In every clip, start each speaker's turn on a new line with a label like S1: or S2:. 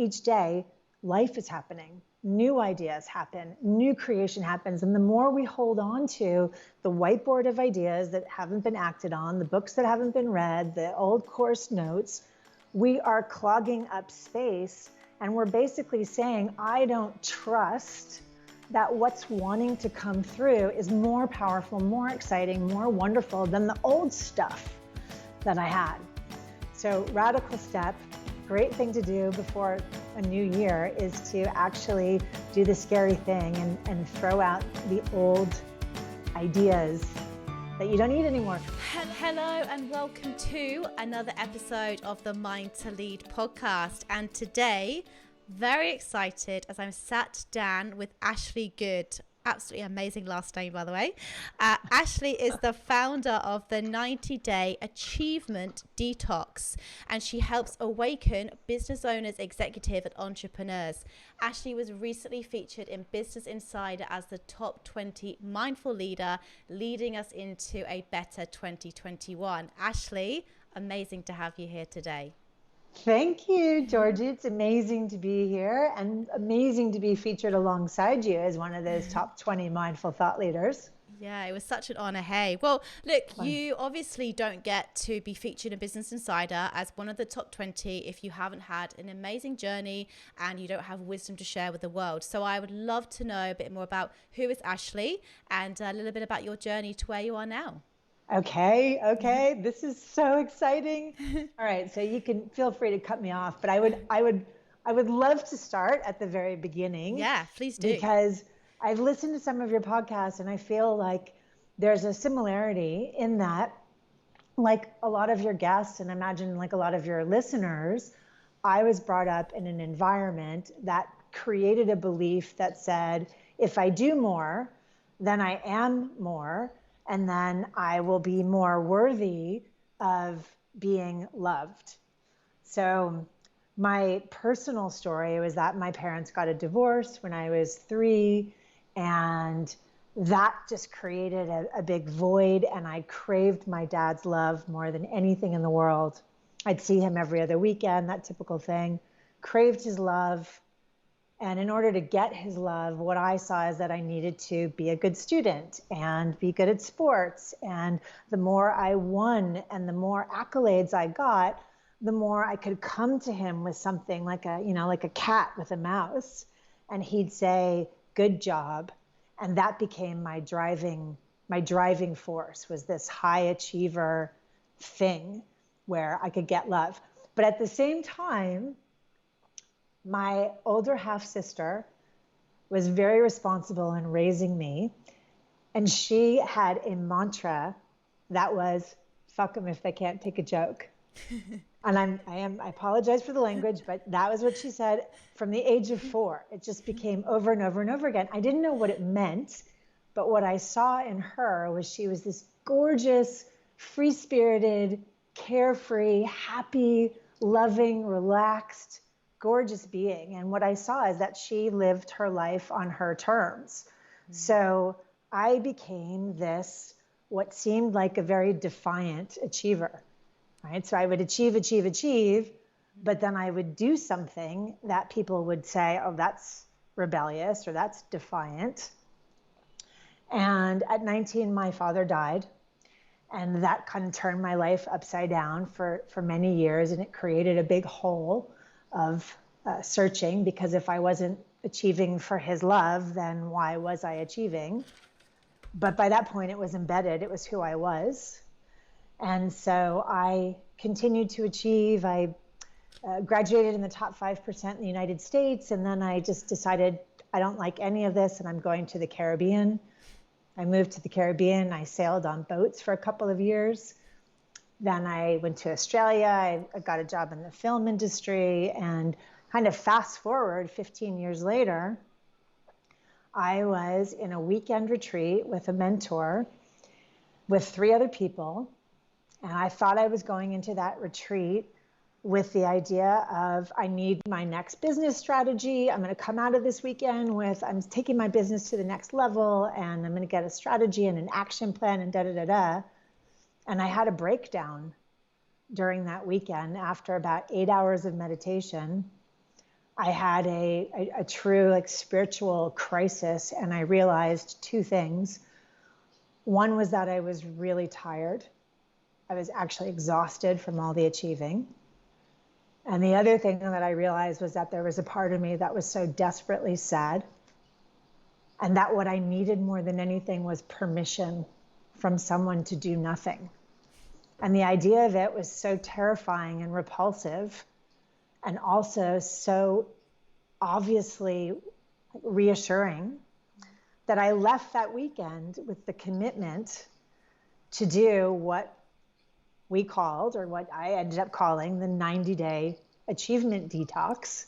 S1: each day, life is happening. New ideas happen, new creation happens. And the more we hold on to the whiteboard of ideas that haven't been acted on, the books that haven't been read, the old course notes, we are clogging up space. And we're basically saying, I don't trust that what's wanting to come through is more powerful, more exciting, more wonderful than the old stuff that I had. So radical step, great thing to do before a new year is to actually do the scary thing and throw out the old ideas that you don't need anymore.
S2: Hello and welcome to another episode of the Mind to Lead podcast. And today, very excited as I'm sat down with Ashely Good. Absolutely amazing last name, by the way. Ashely is the founder of the 90-day achievement detox, and she helps awaken business owners, executives, and entrepreneurs. Ashely was recently featured in Business Insider as the top 20 mindful leader, leading us into a better 2021. Ashely, amazing to have you here today.
S1: Thank you, Georgie. It's amazing to be here and amazing to be featured alongside you as one of those top 20 mindful thought leaders.
S2: Yeah, it was such an honor. Hey, well, look, you obviously don't get to be featured in Business Insider as one of the top 20 if you haven't had an amazing journey and you don't have wisdom to share with the world. So I would love to know a bit more about who is Ashely and a little bit about your journey to where you are now.
S1: Okay. This is so exciting. All right. So you can feel free to cut me off, but I would love to start at the very beginning.
S2: Yeah, please do.
S1: Because I've listened to some of your podcasts and I feel like there's a similarity in that, like a lot of your guests and imagine like a lot of your listeners, I was brought up in an environment that created a belief that said, if I do more, then I am more. And then I will be more worthy of being loved. So my personal story was that my parents got a divorce when I was 3, and that just created a big void, and I craved my dad's love more than anything in the world. I'd see him every other weekend, that typical thing, craved his love. And in order to get his love, what I saw is that I needed to be a good student and be good at sports. And the more I won and the more accolades I got, the more I could come to him with something like a cat with a mouse. And he'd say, good job. And that became my driving force, was this high achiever thing where I could get love. But at the same time, my older half sister was very responsible in raising me. And she had a mantra that was, fuck them if they can't take a joke. And I apologize for the language, but that was what she said from the age of 4. It just became over and over and over again. I didn't know what it meant, but what I saw in her was she was this gorgeous, free-spirited, carefree, happy, loving, relaxed, gorgeous being. And what I saw is that she lived her life on her terms. So I became this, what seemed like a very defiant achiever, right? So I would achieve, but then I would do something that people would say, oh, that's rebellious or that's defiant. And at 19, my father died. And that kind of turned my life upside down for many years. And it created a big hole of searching, because if I wasn't achieving for his love, then why was I achieving? But by that point, it was embedded. It was who I was. And so I continued to achieve. I graduated in the top 5% in the United States. And then I just decided I don't like any of this and I'm going to the Caribbean. I moved to the Caribbean. I sailed on boats for a couple of years. Then I went to Australia. I got a job in the film industry, and kind of fast forward 15 years later, I was in a weekend retreat with a mentor with 3 other people. And I thought I was going into that retreat with the idea of, I need my next business strategy. I'm going to come out of this weekend with, I'm taking my business to the next level, and I'm going to get a strategy and an action plan and da-da-da-da. And I had a breakdown during that weekend after about 8 hours of meditation, I had a true like spiritual crisis, and I realized two things. One was that I was really tired. I was actually exhausted from all the achieving. And the other thing that I realized was that there was a part of me that was so desperately sad, and that what I needed more than anything was permission from someone to do nothing. And the idea of it was so terrifying and repulsive, and also so obviously reassuring, that I left that weekend with the commitment to do what we called, or what I ended up calling, the 90-day achievement detox.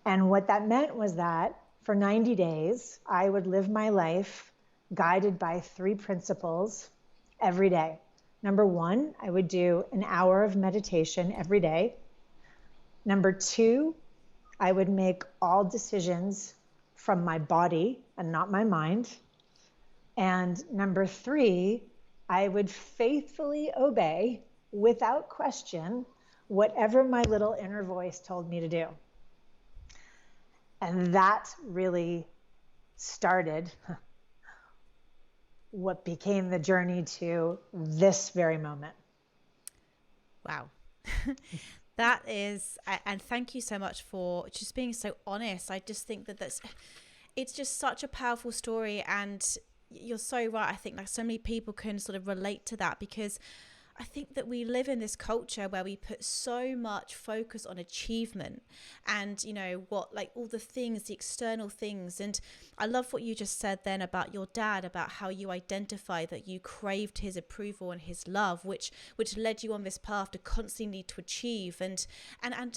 S1: And what that meant was that for 90 days, I would live my life guided by 3 principles every day. Number 1, I would do an hour of meditation every day. Number 2, I would make all decisions from my body and not my mind. And number 3, I would faithfully obey, without question, whatever my little inner voice told me to do. And that really started what became the journey to this very moment.
S2: Wow. That is, and thank you so much for just being so honest. I just think that it's just such a powerful story, and you're so right. I think like so many people can sort of relate to that, because I think that we live in this culture where we put so much focus on achievement and, you know, what, like all the things, the external things. And I love what you just said then about your dad, about how you identify that you craved his approval and his love, which led you on this path to constantly need to achieve. And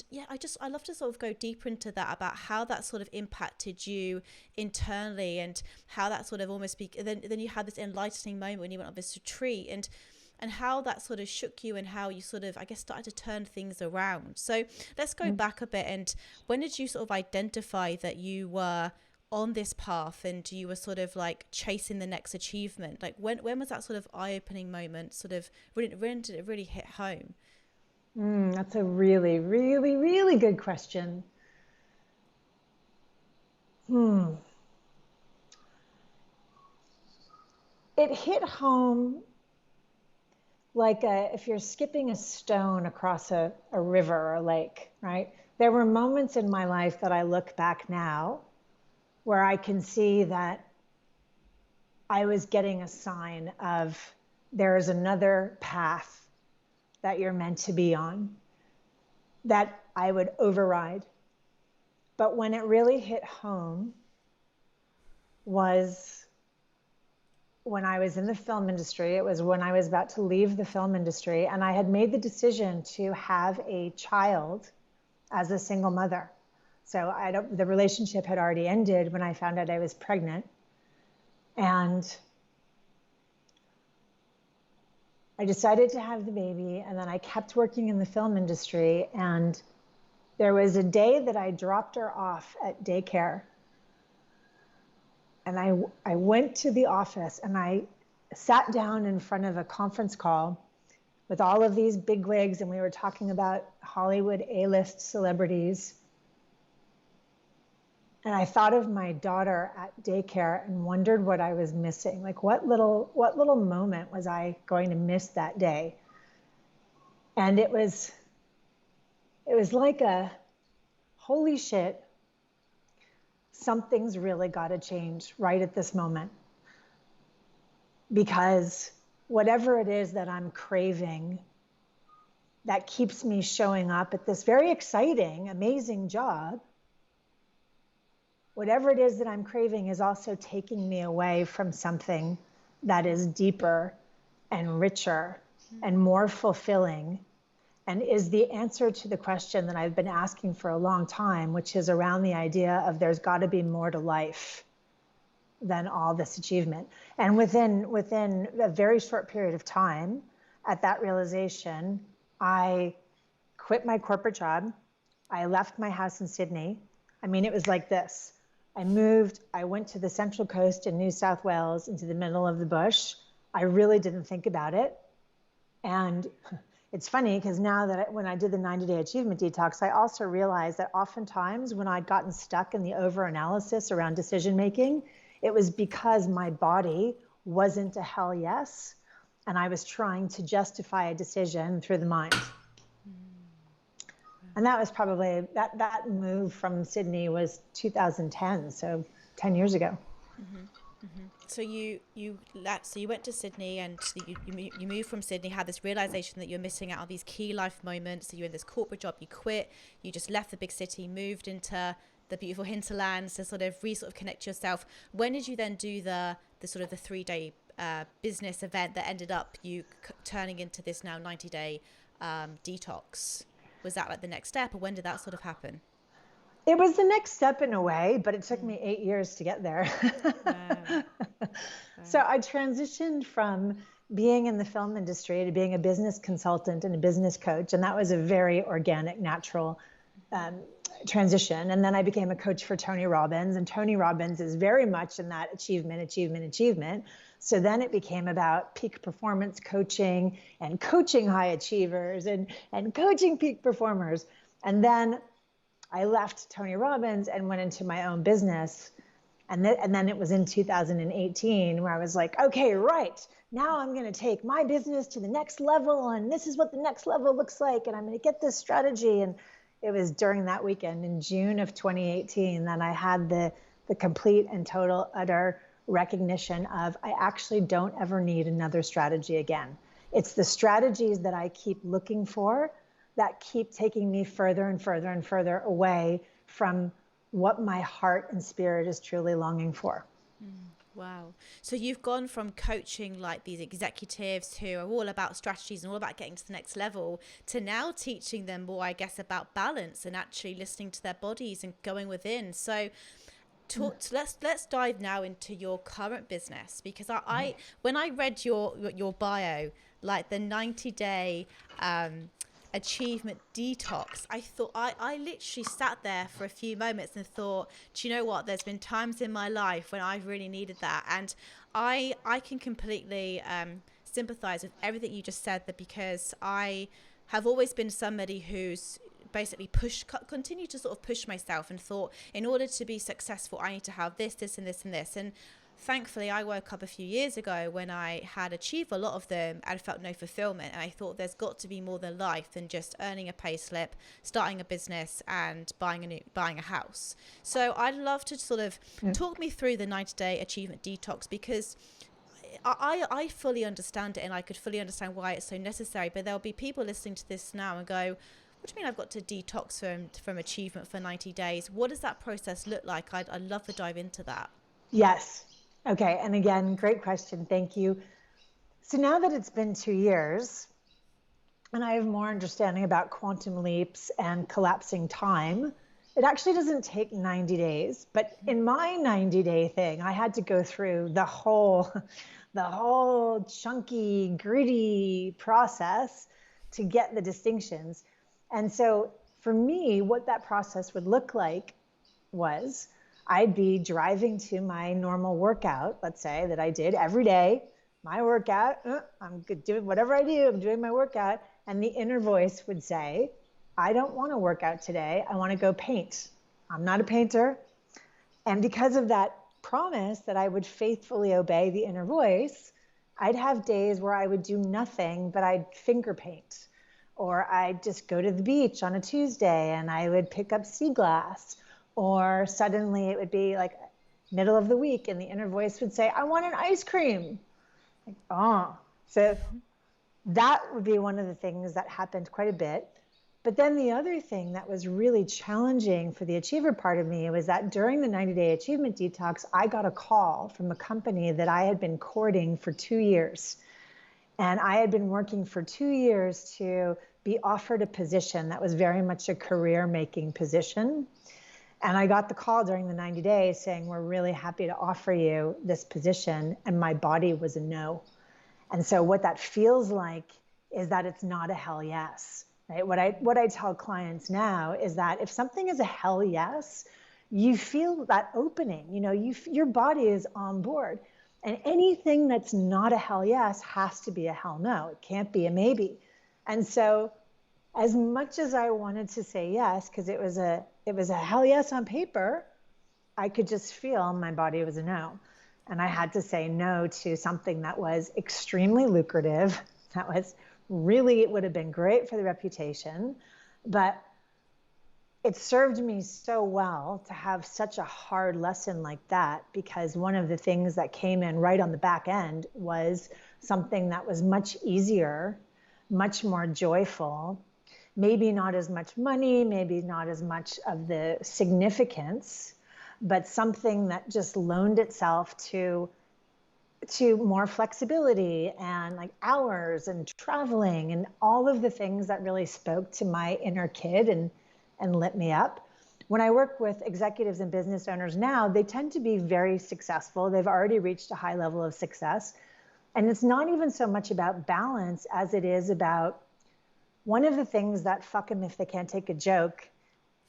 S2: yeah, I love to sort of go deeper into that, about how that sort of impacted you internally, and how that sort of almost then you had this enlightening moment when you went on this retreat, and how that sort of shook you, and how you sort of, I guess, started to turn things around. So let's go back a bit. And when did you sort of identify that you were on this path and you were sort of like chasing the next achievement? Like when was that sort of eye-opening moment, sort of, when did it really hit home?
S1: That's a really, really, really good question. It hit home like if you're skipping a stone across a river or a lake, right? There were moments in my life that I look back now where I can see that I was getting a sign of there is another path that you're meant to be on, that I would override. But when it really hit home was when I was in the film industry. It was when I was about to leave the film industry, and I had made the decision to have a child as a single mother. So the relationship had already ended when I found out I was pregnant. And I decided to have the baby, and then I kept working in the film industry. And there was a day that I dropped her off at daycare. And I went to the office, and I sat down in front of a conference call with all of these bigwigs, and we were talking about Hollywood A-list celebrities. And I thought of my daughter at daycare and wondered what I was missing. Like what little moment was I going to miss that day? And it was like a, holy shit, something's really got to change right at this moment. Because whatever it is that I'm craving that keeps me showing up at this very exciting, amazing job, whatever it is that I'm craving is also taking me away from something that is deeper and richer and more fulfilling, and is the answer to the question that I've been asking for a long time, which is around the idea of there's got to be more to life than all this achievement. And within a very short period of time, at that realization, I quit my corporate job. I left my house in Sydney. I mean, it was like this. I moved, I went to the Central Coast in New South Wales, into the middle of the bush. I really didn't think about it. And it's funny because now that when I did the 90-day achievement detox, I also realized that oftentimes when I'd gotten stuck in the over-analysis around decision making, it was because my body wasn't a hell yes, and I was trying to justify a decision through the mind. And that was probably, that move from Sydney was 2010, so 10 years ago.
S2: Mm-hmm. Mm-hmm. So you went to Sydney, and you moved from Sydney, had this realization that you're missing out on these key life moments. So you're in this corporate job, you quit, you just left the big city, moved into the beautiful hinterlands to sort of connect yourself. When did you then do the sort of the 3-day business event that ended up you turning into this now 90-day detox? Was that like the next step, or when did that sort of happen?
S1: It was the next step in a way, but it took me 8 years to get there.
S2: Wow.
S1: So I transitioned from being in the film industry to being a business consultant and a business coach. And that was a very organic, natural transition. And then I became a coach for Tony Robbins. And Tony Robbins is very much in that achievement. So then it became about peak performance coaching and coaching high achievers and coaching peak performers. And then I left Tony Robbins and went into my own business. And then it was in 2018 where I was like, okay, right, now I'm going to take my business to the next level. And this is what the next level looks like. And I'm going to get this strategy. And it was during that weekend in June of 2018 that I had the complete and total utter recognition of I actually don't ever need another strategy again. It's the strategies that I keep looking for that keep taking me further and further and further away from what my heart and spirit is truly longing for.
S2: Wow. So you've gone from coaching like these executives who are all about strategies and all about getting to the next level to now teaching them more, I guess, about balance and actually listening to their bodies and going within. So let's dive now into your current business, because I when I read your bio, like the 90-day achievement detox, I thought I literally sat there for a few moments and thought, do you know what, there's been times in my life when I've really needed that. And I can completely sympathize with everything you just said, that because I have always been somebody who's basically continue to sort of push myself and thought, in order to be successful I need to have this and this and this. And thankfully, I woke up a few years ago when I had achieved a lot of them and felt no fulfillment. And I thought there's got to be more than life than just earning a pay slip, starting a business and buying a house. So I'd love to sort of talk me through the 90-day achievement detox, because I fully understand it and I could fully understand why it's so necessary. But there'll be people listening to this now and go, what do you mean I've got to detox from achievement for 90 days? What does that process look like? I'd love to dive into that.
S1: Yes. Okay. And again, great question. Thank you. So now that it's been 2 years and I have more understanding about quantum leaps and collapsing time, it actually doesn't take 90 days. But in my 90-day thing, I had to go through the whole chunky, gritty process to get the distinctions. And so for me, what that process would look like was I'd be driving to my normal workout, let's say, that I did every day, my workout, I'm doing whatever I do, I'm doing my workout. And the inner voice would say, I don't want to work out today. I want to go paint. I'm not a painter. And because of that promise that I would faithfully obey the inner voice, I'd have days where I would do nothing, but I'd finger paint. Or I'd just go to the beach on a Tuesday and I would pick up sea glass. Or suddenly it would be like middle of the week and the inner voice would say, I want an ice cream. Like, oh. So that would be one of the things that happened quite a bit. But then the other thing that was really challenging for the achiever part of me was that during the 90-day achievement detox, I got a call from a company that I had been courting for 2 years. And I had been working for 2 years to be offered a position that was very much a career-making position. And I got the call during the 90 days saying, we're really happy to offer you this position. And my body was a no. And so what that feels like is that it's not a hell yes. Right? What I tell clients now is that if something is a hell yes, you feel that opening, your body is on board. And anything that's not a hell yes has to be a hell no. It can't be a maybe. And so as much as I wanted to say yes, because it was a hell yes on paper, I could just feel my body was a no. And I had to say no to something that was extremely lucrative. That was really, it would have been great for the reputation, but it served me so well to have such a hard lesson like that, because one of the things that came in right on the back end was something that was much easier, much more joyful, maybe not as much money, maybe not as much of the significance, but something that just loaned itself to more flexibility and like hours and traveling and all of the things that really spoke to my inner kid and lit me up. When I work with executives and business owners now, they tend to be very successful. They've already reached a high level of success. And it's not even so much about balance as it is about one of the things that fuck them if they can't take a joke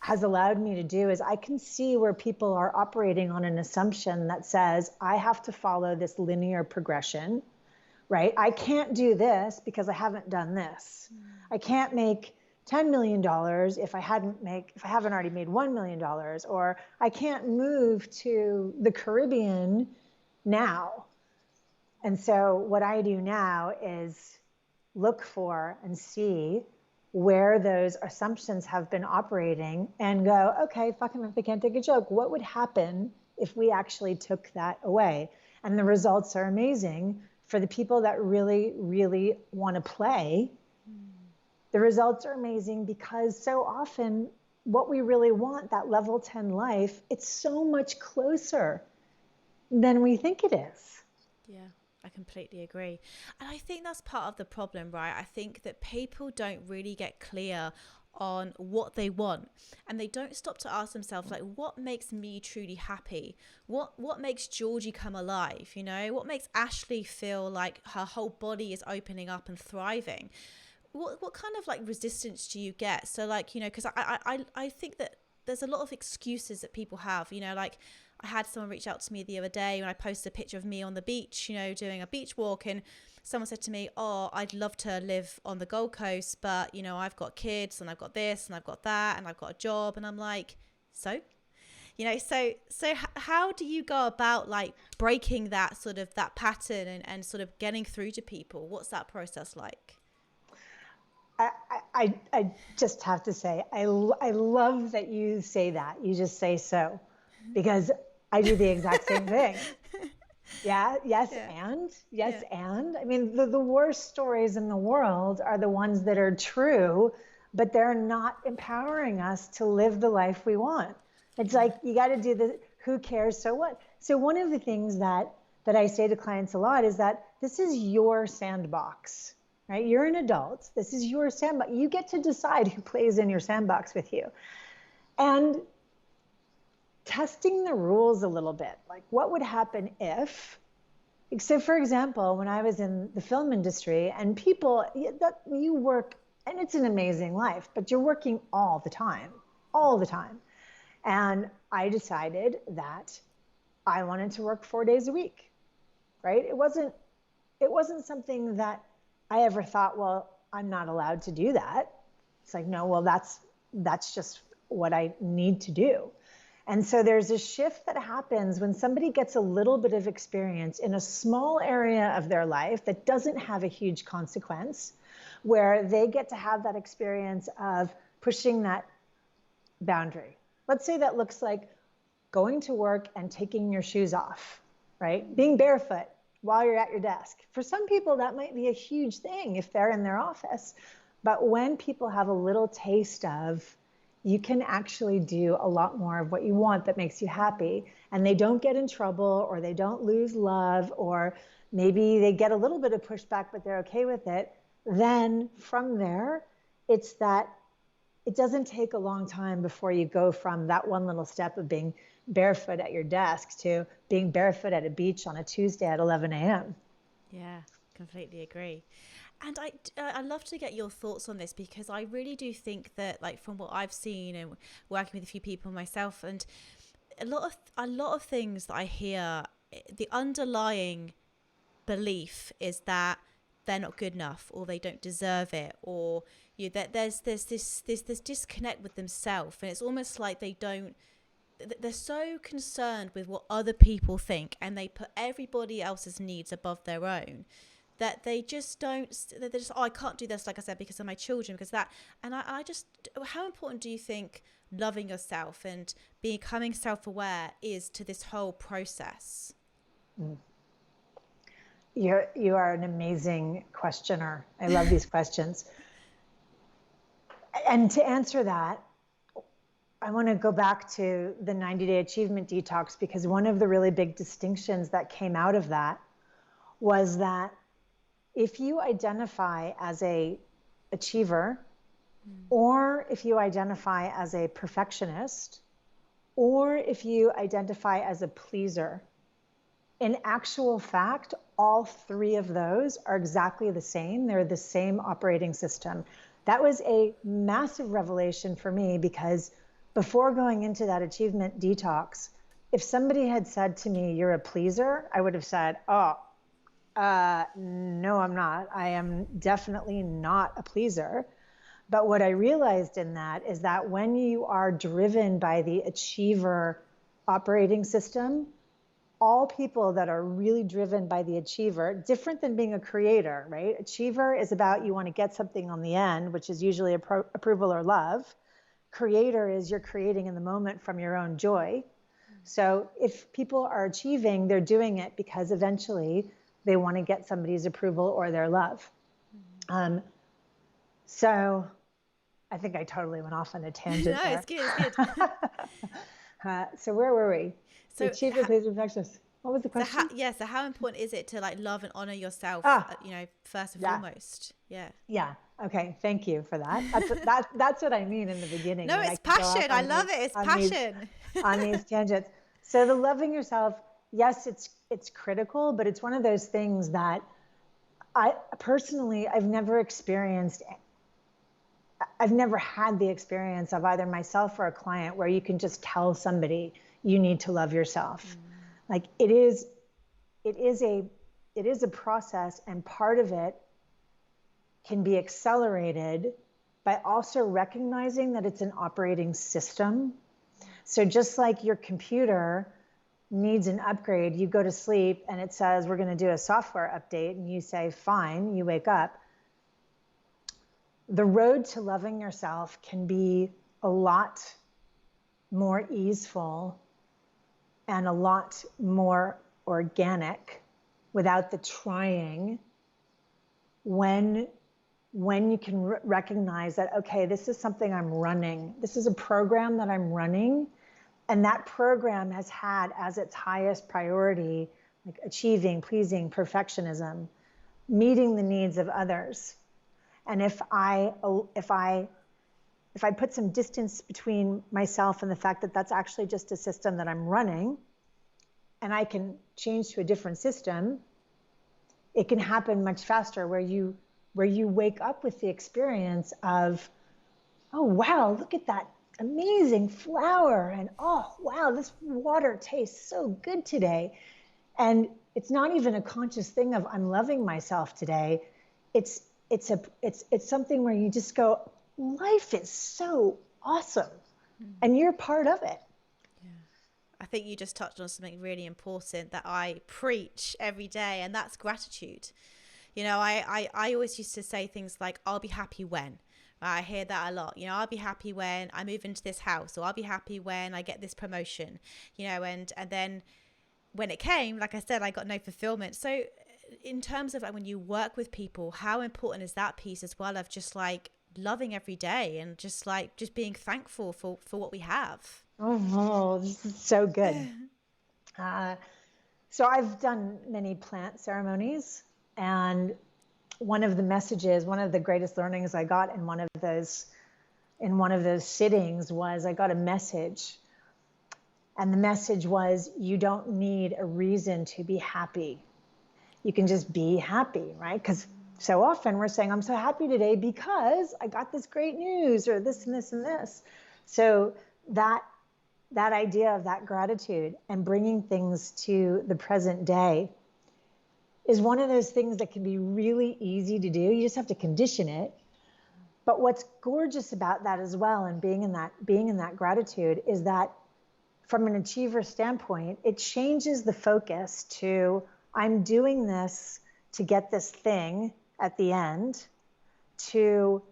S1: has allowed me to do is I can see where people are operating on an assumption that says, I have to follow this linear progression, right? I can't do this because I haven't done this. I can't make $10 million if I haven't already made $1 million, or I can't move to the Caribbean now. And so what I do now is look for and see where those assumptions have been operating and go, okay, fuck them if they can't take a joke. What would happen if we actually took that away? And the results are amazing for the people that really, really want to play. The results are amazing because so often what we really want, that level 10 life, it's so much closer than we think it is.
S2: Yeah, I completely agree. And I think that's part of the problem, right? I think that people don't really get clear on what they want, and they don't stop to ask themselves, like, what makes me truly happy? What makes Georgie come alive? You know, what makes Ashely feel like her whole body is opening up and thriving? What kind of like resistance do you get? So like, you know, because I think that there's a lot of excuses that people have, you know, like I had someone reach out to me the other day when I posted a picture of me on the beach, you know, doing a beach walk, and someone said to me, oh, I'd love to live on the Gold Coast, but you know, I've got kids and I've got this and I've got that and I've got a job. And I'm like, so, you know, so how do you go about like breaking that sort of that pattern and sort of getting through to people? What's that process like?
S1: I just have to say, I love that you say that. You just say so, because I do the exact same thing. Yeah. Yes. Yeah. And yes. Yeah. And I mean, the worst stories in the world are the ones that are true, but they're not empowering us to live the life we want. It's like, you got to do the, who cares? So what? So one of the things that I say to clients a lot is that this is your sandbox. Right? You're an adult. This is your sandbox. You get to decide who plays in your sandbox with you. And testing the rules a little bit, like what would happen if, so for example, when I was in the film industry and people, that you work, and it's an amazing life, but you're working all the time. And I decided that I wanted to work 4 days a week, right? It wasn't something that I ever thought, well, I'm not allowed to do that. It's like, no, well, that's just what I need to do. And so there's a shift that happens when somebody gets a little bit of experience in a small area of their life that doesn't have a huge consequence, where they get to have that experience of pushing that boundary. Let's say that looks like going to work and taking your shoes off, right? Being barefoot while you're at your desk. For some people, that might be a huge thing if they're in their office. But when people have a little taste of, you can actually do a lot more of what you want that makes you happy, and they don't get in trouble, or they don't lose love, or maybe they get a little bit of pushback, but they're okay with it, then from there, it's that it doesn't take a long time before you go from that one little step of being barefoot at your desk to being barefoot at a beach on a Tuesday at 11 a.m.
S2: Yeah, completely agree. And I love to get your thoughts on this, because I really do think that, like, from what I've seen and working with a few people myself, and a lot of things that I hear, the underlying belief is that they're not good enough, or they don't deserve it, or that there's this disconnect with themselves, and it's almost like they're so concerned with what other people think, and they put everybody else's needs above their own, that they're just, oh, I can't do this, like I said, because of my children, because that. And I just, how important do you think loving yourself and becoming self-aware is to this whole process?
S1: You are an amazing questioner. I love these questions. And to answer that, I want to go back to the 90-day achievement detox, because one of the really big distinctions that came out of that was that if you identify as a achiever, or if you identify as a perfectionist, or if you identify as a pleaser, in actual fact, all three of those are exactly the same. They're the same operating system. That was a massive revelation for me, because before going into that achievement detox, if somebody had said to me, you're a pleaser, I would have said, no, I'm not. I am definitely not a pleaser. But what I realized in that is that when you are driven by the achiever operating system, all people that are really driven by the achiever, different than being a creator, right? Achiever is about, you want to get something on the end, which is usually approval or love. Creator is you're creating in the moment from your own joy. So if people are achieving, they're doing it because eventually they want to get somebody's approval or their love. So I think I totally went off on a tangent
S2: No,
S1: there.
S2: it's good.
S1: So where were we?
S2: So
S1: the achiever, pleaser, perfectionist. What was the question?
S2: So how important is it to like love and honor yourself, first and foremost?
S1: Yeah. Okay. Thank you for that. That's what I mean in the beginning.
S2: No, it's passion. I love it. It's passion.
S1: On these tangents. So the loving yourself, yes, it's critical, but it's one of those things that I personally, I've never had the experience of either myself or a client where you can just tell somebody you need to love yourself. Like it is a process, and part of it can be accelerated by also recognizing that it's an operating system. So just like your computer needs an upgrade, you go to sleep and it says, we're going to do a software update, and you say, fine, you wake up. The road to loving yourself can be a lot more easeful and a lot more organic without the trying, when you can recognize that, okay, this is something I'm running. This is a program that I'm running, and that program has had as its highest priority, like achieving, pleasing, perfectionism, meeting the needs of others. And if I put some distance between myself and the fact that that's actually just a system that I'm running, and I can change to a different system, it can happen much faster, where you wake up with the experience of, oh, wow, look at that amazing flower. And oh, wow, this water tastes so good today. And it's not even a conscious thing of I'm loving myself today. It's something where you just go, life is so awesome, and you're part of it.
S2: Yeah. I think you just touched on something really important that I preach every day, and that's gratitude. I always used to say things like, I'll be happy when. I hear that a lot. I'll be happy when I move into this house, or I'll be happy when I get this promotion, and then when it came, like I said, I got no fulfillment. So in terms of like when you work with people, how important is that piece as well, of just like loving every day and just being thankful for what we have?
S1: Oh, this is so good. So I've done many plant ceremonies, and one of the greatest learnings I got in one of those sittings was I got a message. And the message was, you don't need a reason to be happy. You can just be happy, right? Because so often we're saying, I'm so happy today because I got this great news, or this and this and this. So that idea of that gratitude and bringing things to the present day is one of those things that can be really easy to do. You just have to condition it. But what's gorgeous about that as well, and being in that gratitude, is that from an achiever standpoint, it changes the focus to, I'm doing this to get this thing at the end, to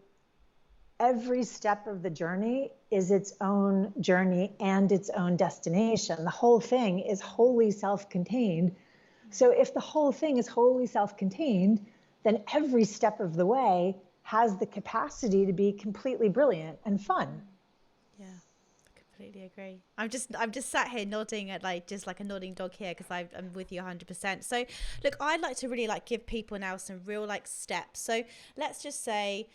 S1: every step of the journey is its own journey and its own destination. The whole thing is wholly self-contained. So if the whole thing is wholly self-contained, then every step of the way has the capacity to be completely brilliant and fun.
S2: Yeah, completely agree. I'm just sat here nodding at just like a nodding dog here, because I'm with you 100%. So look, I'd like to really give people now some real steps. So let's just say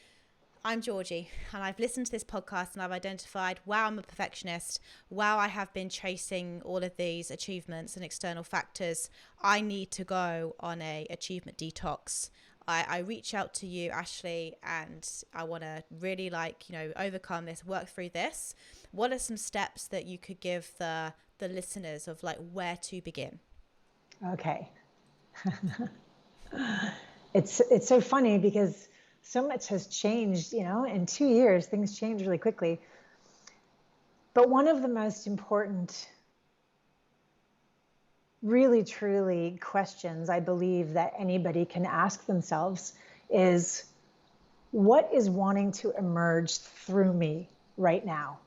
S2: I'm Georgie and I've listened to this podcast and I've identified, wow, I'm a perfectionist. Wow, I have been chasing all of these achievements and external factors. I need to go on a achievement detox. I reach out to you, Ashely, and I want to really overcome this, work through this. What are some steps that you could give the listeners of where to begin?
S1: Okay. It's so funny because so much has changed, in 2 years, things change really quickly. But one of the most important, really, truly questions I believe that anybody can ask themselves is, what is wanting to emerge through me right now?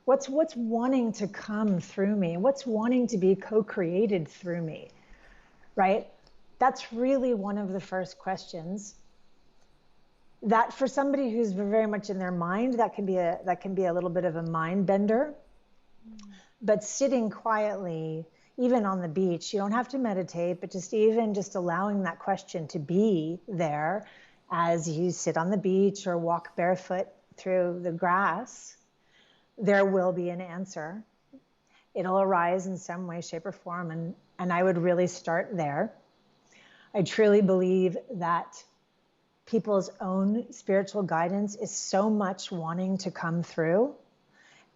S1: What's wanting to come through me? What's wanting to be co-created through me, right? That's really one of the first questions. That for somebody who's very much in their mind, that can be a little bit of a mind bender. But sitting quietly, even on the beach, you don't have to meditate, but just allowing that question to be there as you sit on the beach or walk barefoot through the grass, there will be an answer. It'll arise in some way, shape, or form, and I would really start there. I truly believe that people's own spiritual guidance is so much wanting to come through.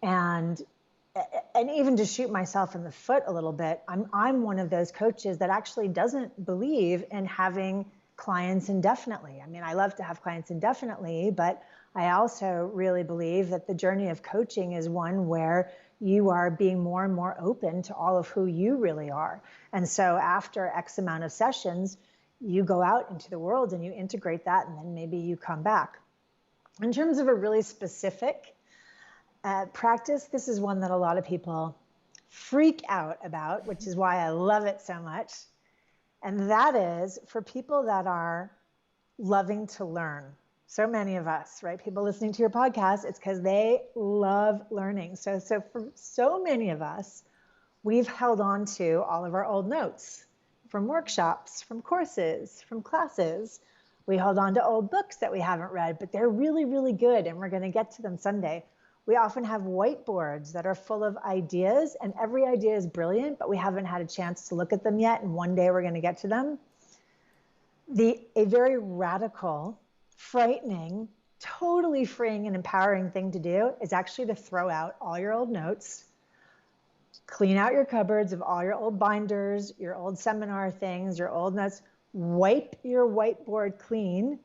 S1: And even to shoot myself in the foot a little bit, I'm one of those coaches that actually doesn't believe in having clients indefinitely. I mean, I love to have clients indefinitely, but I also really believe that the journey of coaching is one where you are being more and more open to all of who you really are. And so after X amount of sessions, you go out into the world and you integrate that, and then maybe you come back. In terms of a really specific practice, this is one that a lot of people freak out about, which is why I love it so much. And that is for people that are loving to learn. So many of us, right? People listening to your podcast, it's because they love learning. So for so many of us, we've held on to all of our old notes from workshops, from courses, from classes. We hold on to old books that we haven't read, but they're really, really good, and we're going to get to them Sunday. We often have whiteboards that are full of ideas, and every idea is brilliant, but we haven't had a chance to look at them yet, and one day we're going to get to them. A very radical, frightening, totally freeing and empowering thing to do is actually to throw out all your old notes, clean out your cupboards of all your old binders, your old seminar things, your old notes, wipe your whiteboard clean,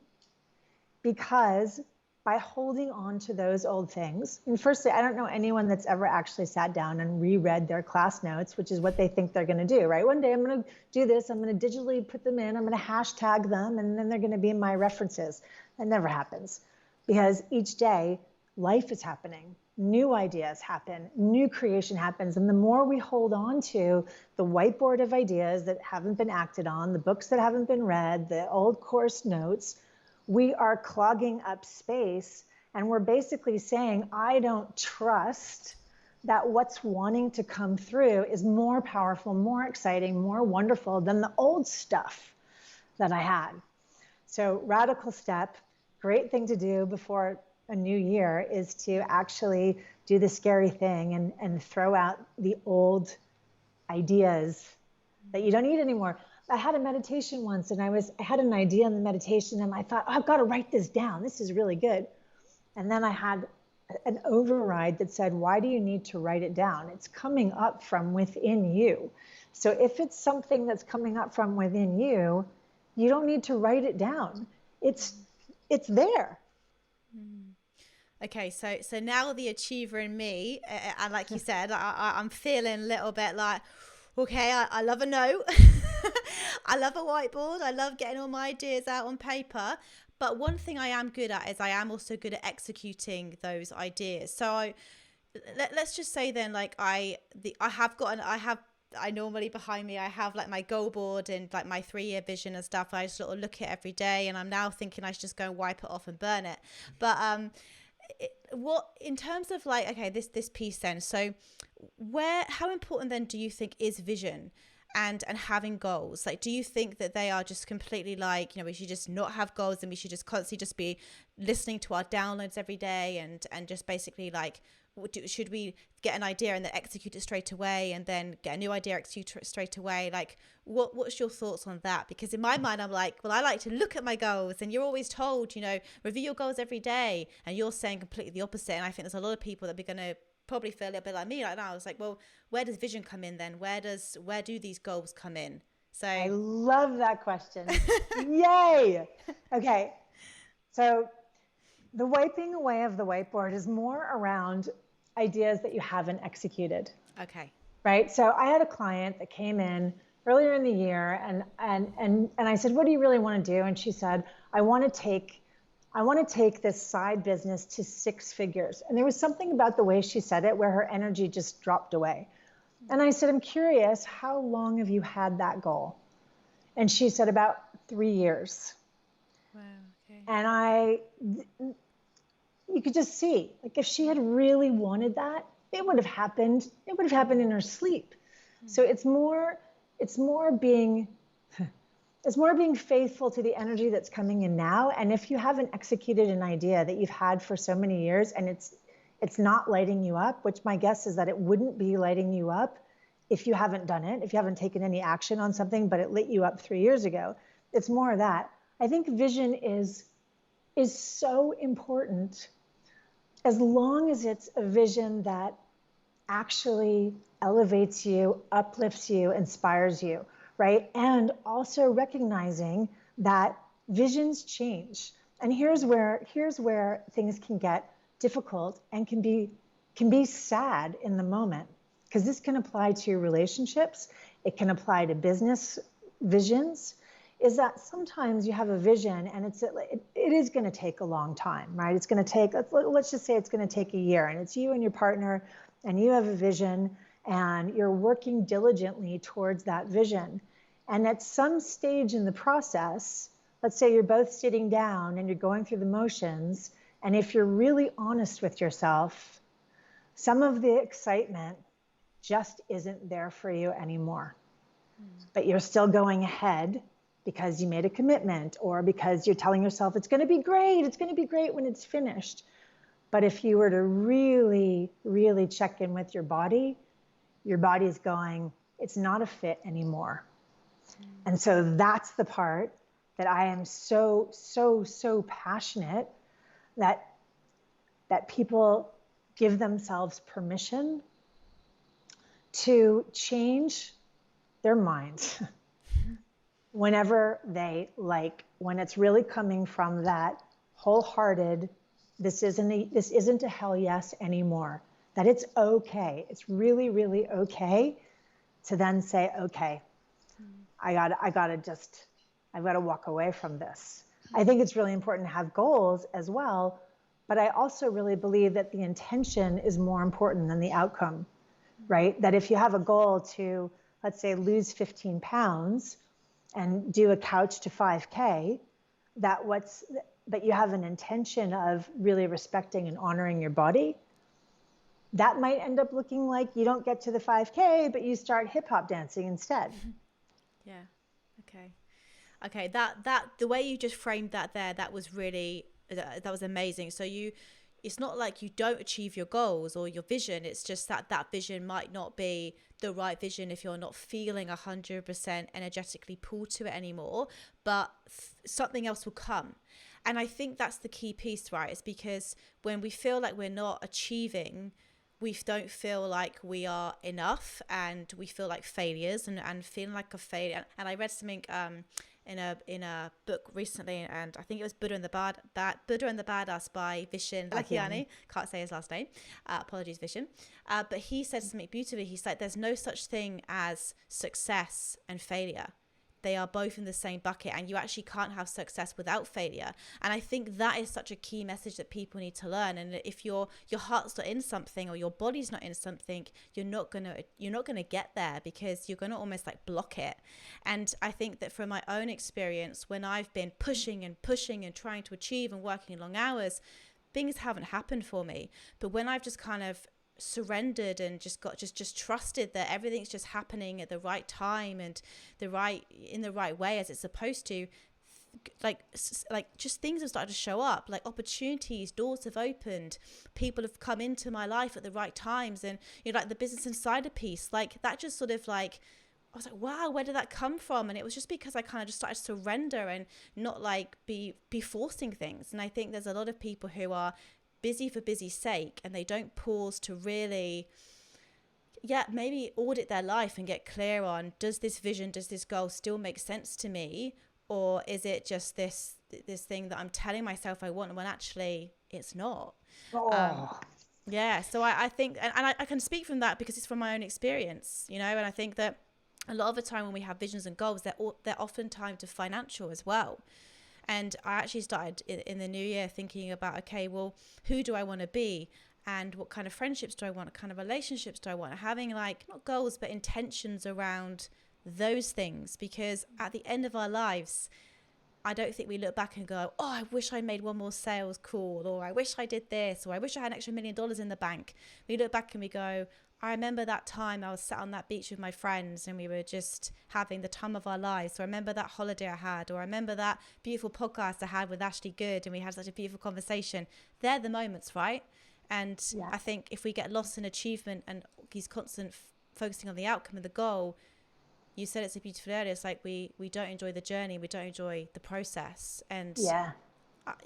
S1: because by holding on to those old things, and firstly, I don't know anyone that's ever actually sat down and reread their class notes, which is what they think they're going to do, right? One day I'm going to do this, I'm going to digitally put them in, I'm going to hashtag them, and then they're going to be my references. That never happens, because each day life is happening. New ideas happen, new creation happens. And the more we hold on to the whiteboard of ideas that haven't been acted on, the books that haven't been read, the old course notes, we are clogging up space. And we're basically saying, I don't trust that what's wanting to come through is more powerful, more exciting, more wonderful than the old stuff that I had. So radical step, great thing to do before a new year is to actually do the scary thing and throw out the old ideas that you don't need anymore. I had a meditation once, and I had an idea in the meditation, and I thought, oh, I've got to write this down. This is really good. And then I had an override that said, why do you need to write it down? It's coming up from within you. So if it's something that's coming up from within you, you don't need to write it down. It's there.
S2: Okay, so now the achiever in me, and like you said, I'm feeling a little bit like, okay, I love a note. I love a whiteboard. I love getting all my ideas out on paper. But one thing I am good at is I am also good at executing those ideas. So let's just say then, like I normally behind me, I have like my goal board and like my 3-year vision and stuff. I just sort of look at it every day, and I'm now thinking I should just go and wipe it off and burn it. But what in terms of like, okay, this piece then, so how important then do you think is vision and having goals? Like, do you think that they are just completely like, we should just not have goals and we should just constantly just be listening to our downloads every day and just basically like, should we get an idea and then execute it straight away and then get a new idea, execute it straight away? Like, what's your thoughts on that? Because in my mind, I'm like, well, I like to look at my goals, and you're always told, review your goals every day, and you're saying completely the opposite. And I think there's a lot of people that are going to probably feel a little bit like me right now. I was like, well, where does vision come in then? Where do these goals come in? So
S1: I love that question. Yay. Okay. So the wiping away of the whiteboard is more around ideas that you haven't executed.
S2: Okay.
S1: Right. So I had a client that came in earlier in the year, and I said, what do you really want to do? And she said, I want to take this side business to 6 figures. And there was something about the way she said it where her energy just dropped away. And I said, I'm curious, how long have you had that goal? And she said, about 3 years.
S2: Wow. Okay.
S1: And you could just see, like, if she had really wanted that, it would have happened in her sleep. So it's more being faithful to the energy that's coming in now. And if you haven't executed an idea that you've had for so many years and it's not lighting you up, which my guess is that it wouldn't be lighting you up if you haven't done it, if you haven't taken any action on something, but it lit you up 3 years ago. It's more of that. I think vision is so important, as long as it's a vision that actually elevates you, uplifts you, inspires you, right? And also recognizing that visions change. And here's where things can get difficult and can be sad in the moment, because this can apply to relationships. It can apply to business visions. Is that sometimes you have a vision and it is going to take a long time, right? It's going to take, let's just say it's going to take a year, and it's you and your partner, and you have a vision and you're working diligently towards that vision. And at some stage in the process, let's say you're both sitting down and you're going through the motions, and if you're really honest with yourself, some of the excitement just isn't there for you anymore. But you're still going ahead because you made a commitment, or because you're telling yourself it's going to be great when it's finished. But if you were to really, really check in with your body is going, it's not a fit anymore. And so that's the part that I am so passionate that people give themselves permission to change their minds whenever they like, when it's really coming from that wholehearted, this isn't a hell yes anymore, that it's okay. It's really, really okay to then say, okay, I've got to walk away from this. I think it's really important to have goals as well, but I also really believe that the intention is more important than the outcome, right? That if you have a goal to, let's say, lose 15 pounds and do a couch to 5K, but you have an intention of really respecting and honoring your body, that might end up looking like you don't get to the 5K, but you start hip hop dancing instead.
S2: Yeah. Okay. That the way you just framed that there, that was amazing. So it's not like you don't achieve your goals or your vision. It's just that vision might not be the right vision if you're not feeling 100% energetically pulled to it anymore, but something else will come. And I think that's the key piece, right? Is because when we feel like we're not achieving, we don't feel like we are enough, and we feel like failures, and feeling like a failure. And I read something in a book recently, and I think it was Buddha and the Badass by Vishen Lakhiani. Can't say his last name. Apologies, Vishen. But he said something beautifully. He said, "There's no such thing as success and failure. They are both in the same bucket, and you actually can't have success without failure." And I think that is such a key message that people need to learn. And if your heart's not in something, or your body's not in something, you're not gonna get there, because you're gonna almost like block it. And I think that from my own experience, when I've been pushing and trying to achieve and working long hours, things haven't happened for me. But when I've just kind of surrendered and just trusted that everything's just happening at the right time and in the right way as it's supposed to, like just things have started to show up, like opportunities, doors have opened, people have come into my life at the right times. And like the Business Insider piece, like that just sort of like, I was like, wow, where did that come from? And it was just because I kind of just started to surrender and not like be forcing things. And I think there's a lot of people who are busy for busy's sake, and they don't pause to really maybe audit their life and get clear on, does this vision, does this goal still make sense to me, or is it just this thing that I'm telling myself I want when actually it's not. So I think, and I can speak from that because it's from my own experience, and I think that a lot of the time when we have visions and goals, they're often tied to financial as well. And I actually started in the new year thinking about, okay, well, who do I want to be? And what kind of friendships do I want? What kind of relationships do I want? Having like, not goals, but intentions around those things. Because at the end of our lives, I don't think we look back and go, oh, I wish I made one more sales call, or I wish I did this, or I wish I had an extra $1 million in the bank. We look back and we go, I remember that time I was sat on that beach with my friends and we were just having the time of our lives. So I remember that holiday I had, or I remember that beautiful podcast I had with Ashely Good and we had such a beautiful conversation. They're the moments, right? And I think if we get lost in achievement and these constant focusing on the outcome of the goal, you said it so beautifully earlier, it's like we don't enjoy the journey, we don't enjoy the process. And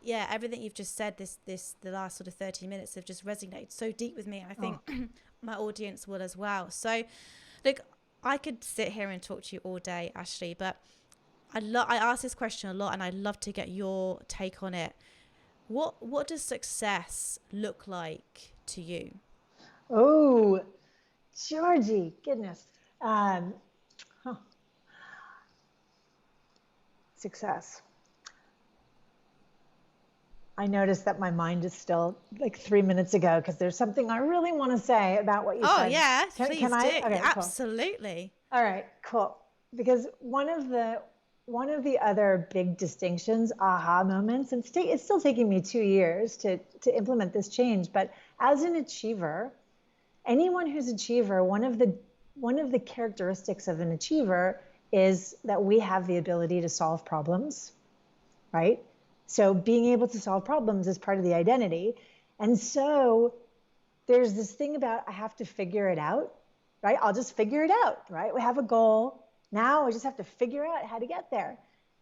S2: everything you've just said the last sort of 30 minutes have just resonated so deep with me, and I think my audience will as well. So look, I could sit here and talk to you all day, Ashely, but I ask this question a lot, and I'd love to get your take on it. What does success look like to you?
S1: Oh, Georgie, goodness. Success. I noticed that my mind is still like 3 minutes ago, because there's something I really want to say about what you said.
S2: Oh yeah, please do.
S1: Okay,
S2: absolutely.
S1: Cool. All right, cool. Because one of the other big distinctions, aha moments, and it's still taking me 2 years to implement this change, but as an achiever, anyone who's an achiever, one of the characteristics of an achiever is that we have the ability to solve problems, right? So being able to solve problems is part of the identity. And so there's this thing about, I have to figure it out, right? I'll just figure it out, right? We have a goal. Now I just have to figure out how to get there.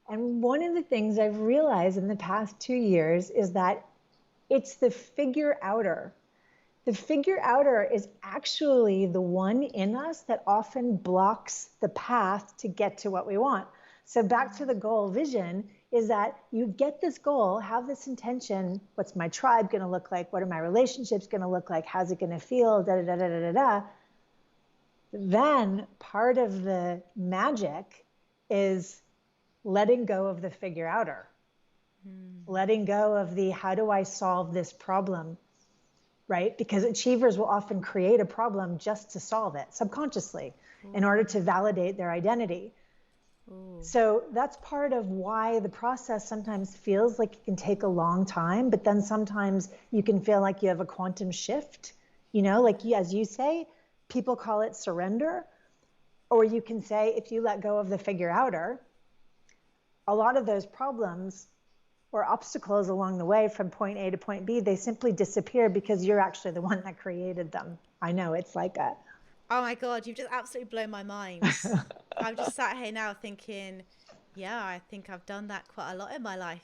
S1: And one of the things I've realized in the past 2 years is that it's the figure outer. The figure outer is actually the one in us that often blocks the path to get to what we want. So back to the goal vision is that you get this goal, have this intention. What's my tribe going to look like? What are my relationships going to look like? How's it going to feel? Da, da, da, da, da, da. Then part of the magic is letting go of the figure outer, letting go of the, how do I solve this problem? Right? Because achievers will often create a problem just to solve it subconsciously in order to validate their identity. So that's part of why the process sometimes feels like it can take a long time, but then sometimes you can feel like you have a quantum shift, like as you say, people call it surrender, or you can say, if you let go of the figure outer, a lot of those problems or obstacles along the way from point A to point B, they simply disappear because you're actually the one that created them. I know, it's like a...
S2: Oh my God, you've just absolutely blown my mind. I'm just sat here now thinking, yeah, I think I've done that quite a lot in my life.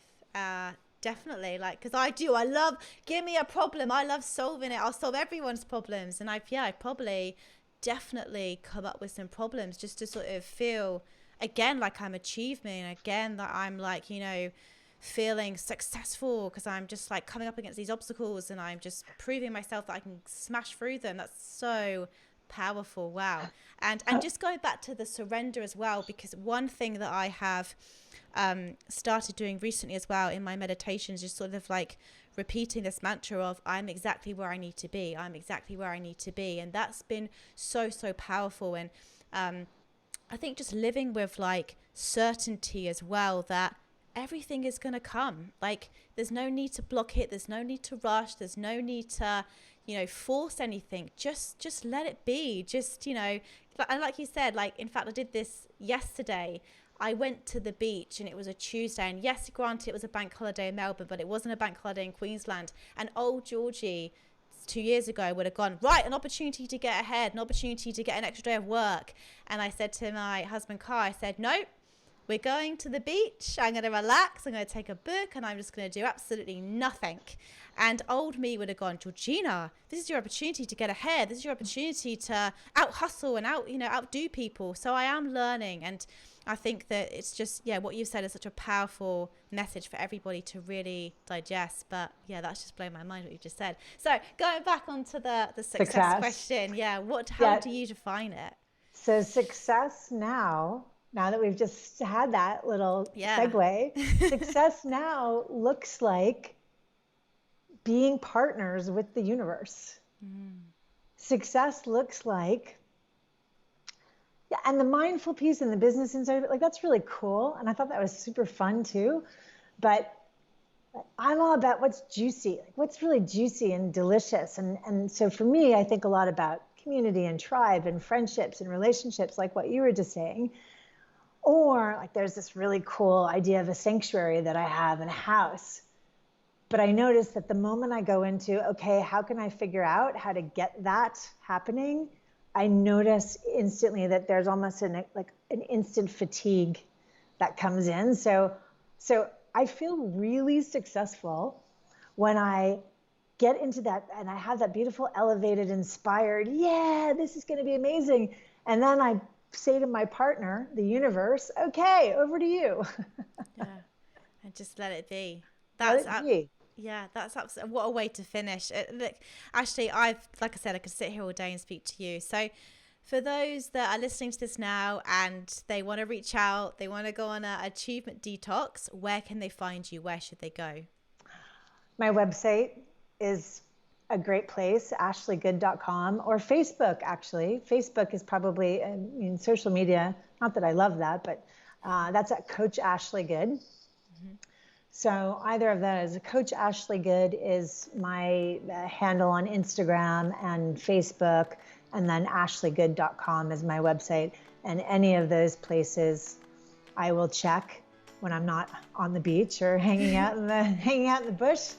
S2: definitely. Like, because I love, give me a problem. I love solving it. I'll solve everyone's problems. And I've probably definitely come up with some problems just to sort of feel, again, like I'm achieving, again, that I'm like, you know, feeling successful because I'm just like coming up against these obstacles and I'm just proving myself that I can smash through them. That's so powerful. Wow. And just going back to the surrender as well, because one thing that I have started doing recently as well in my meditations, just sort of like repeating this mantra of I'm exactly where I need to be. I'm exactly where I need to be. And that's been so powerful. And I think just living with like certainty as well, that everything is going to come. Like, there's no need to block it. There's no need to rush. There's no need to, you know, force anything. Just let it be. Just, you know, and like you said, like, in fact, I did this yesterday. I went to the beach and it was a Tuesday. And yes, granted, it was a bank holiday in Melbourne, but it wasn't a bank holiday in Queensland. And old Georgie 2 years ago would have gone, right, an opportunity to get ahead, an opportunity to get an extra day of work. And I said to my husband, Carl, I said, nope. We're going to the beach. I'm going to relax. I'm going to take a book and I'm just going to do absolutely nothing. And old me would have gone, Georgina, this is your opportunity to get ahead. This is your opportunity to out hustle and outdo people. So I am learning. And I think that it's just, what you've said is such a powerful message for everybody to really digest. But that's just blown my mind what you just said. So going back onto the success question. How do you define it?
S1: So success now that we've just had that little segue, success now looks like being partners with the universe. Success looks like, and the mindful piece and the business inside of it, like, that's really cool. And I thought that was super fun too. But I'm all about what's juicy, like what's really juicy and delicious. And so for me, I think a lot about community and tribe and friendships and relationships, like what you were just saying. Or like there's this really cool idea of a sanctuary that I have in a house. But I noticed that the moment I go into, okay, how can I figure out how to get that happening? I notice instantly that there's almost an instant fatigue that comes in. So I feel really successful when I get into that and I have that beautiful, elevated, inspired, this is going to be amazing. And then I say to my partner, the universe, okay, over to you.
S2: And just let it be.
S1: That's
S2: absolutely, what a way to finish. Look, Ashely, like I said, I could sit here all day and speak to you. So for those that are listening to this now and they want to reach out, they want to go on an achievement detox, where can they find you? Where should they go?
S1: My website is a great place, ashleygood.com, or Facebook, actually. Facebook is probably, in social media, not that I love that, but that's at Coach Ashely Good. So either of those, Coach Ashely Good is my handle on Instagram and Facebook, and then ashleygood.com is my website. And any of those places I will check when I'm not on the beach or hanging out in the bush.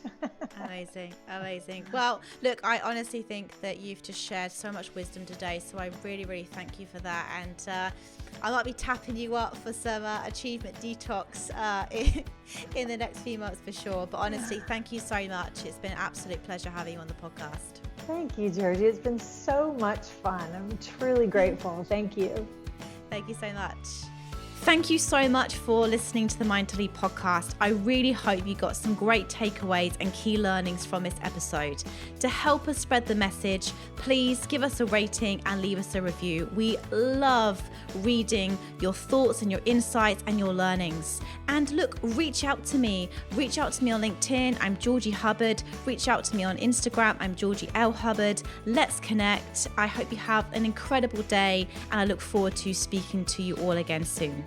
S2: Amazing. Well, look, I honestly think that you've just shared so much wisdom today. So I really, really thank you for that. And I might be tapping you up for some achievement detox in the next few months for sure. But honestly, thank you so much. It's been an absolute pleasure having you on the podcast.
S1: Thank you, Georgie. It's been so much fun. I'm truly grateful. Thank you.
S2: Thank you so much. Thank you so much for listening to the Mind to Lead podcast. I really hope you got some great takeaways and key learnings from this episode. To help us spread the message, please give us a rating and leave us a review. We love reading your thoughts and your insights and your learnings. And look, reach out to me. Reach out to me on LinkedIn. I'm Georgie Hubbard. Reach out to me on Instagram. I'm Georgie L. Hubbard. Let's connect. I hope you have an incredible day and I look forward to speaking to you all again soon.